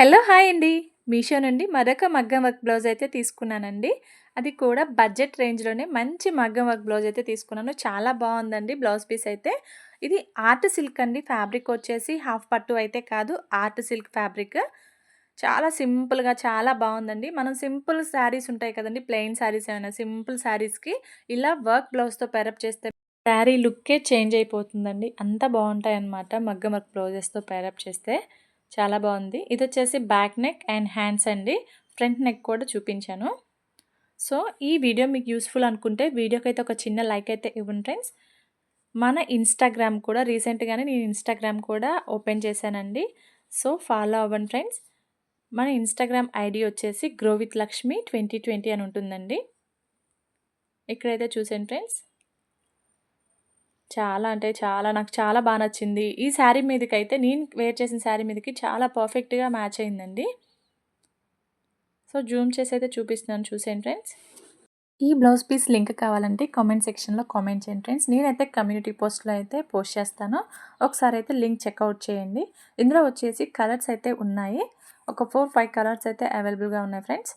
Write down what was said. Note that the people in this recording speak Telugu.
హలో! హాయ్ అండి. మీషో నుండి మరొక మగ్గం వర్క్ బ్లౌజ్ అయితే తీసుకున్నానండి. అది కూడా బడ్జెట్ రేంజ్‌లోనే మంచి మగ్గం వర్క్ బ్లౌజ్ అయితే తీసుకున్నాను. చాలా బావుందండి బ్లౌజ్ పీస్ అయితే. ఇది ఆర్ట్ సిల్క్ అండి. ఫ్యాబ్రిక్ వచ్చేసి హాఫ్ పట్టు అయితే కాదు. Art silk fabric. చాలా సింపుల్‌గా చాలా బావుందండి. మనం సింపుల్ శారీస్ ఉంటాయి కదండీ! ప్లెయిన్ శారీస్ ఏమైనా సింపుల్ శారీస్‌కి ఇలా వర్క్ బ్లౌజ్‌తో పేరప్ చేస్తే శారీ లుక్కే చేంజ్ అయిపోతుందండి. అంత బావుంటాయన్నమాట మగ్గం వర్క్ బ్లౌజెస్‌తో పేరప్ చేస్తే. చాలా బావుంది. ఇదొచ్చేసి బ్యాక్ నెక్ అండ్ హ్యాండ్స్ అండి. ఫ్రంట్ నెక్ కూడా చూపించాను. సో, ఈ వీడియో మీకు యూజ్‌ఫుల్ అనుకుంటే వీడియోకైతే ఒక చిన్న లైక్ అయితే ఇవ్వండి ఫ్రెండ్స్. మన ఇన్‌స్టాగ్రామ్ కూడా రీసెంట్‌గానే నేను ఇన్‌స్టాగ్రామ్ కూడా ఓపెన్ చేశానండి. సో, ఫాలో అవ్వండి ఫ్రెండ్స్. మన ఇన్‌స్టాగ్రామ్ ఐడీ వచ్చేసి గ్రో విత్ లక్ష్మి 2020 అని ఉంటుందండి. ఇక్కడైతే చూసేయండి ఫ్రెండ్స్. చాలా అంటే చాలా నాకు చాలా బా నచ్చింది. ఈ శారీ మీదకైతే నేను వేర్ చేసిన శారీ మీదకి చాలా పర్ఫెక్ట్‌గా మ్యాచ్ అయిందండి. సో, జూమ్ చేసైతే చూపిస్తున్నాను చూసేయండి ఫ్రెండ్స్. ఈ బ్లౌజ్ పీస్ లింక్ కావాలంటే కామెంట్ సెక్షన్‌లో కామెంట్ చేయండి ఫ్రెండ్స్. నేనైతే కమ్యూనిటీ పోస్ట్‌లో అయితే పోస్ట్ చేస్తాను. ఒకసారి అయితే లింక్ చెక్‌ఔట్ చేయండి. ఇందులో వచ్చేసి కలర్స్ అయితే ఉన్నాయి. ఒక 4, 5 కలర్స్ అయితే అవైలబుల్‌గా ఉన్నాయి ఫ్రెండ్స్.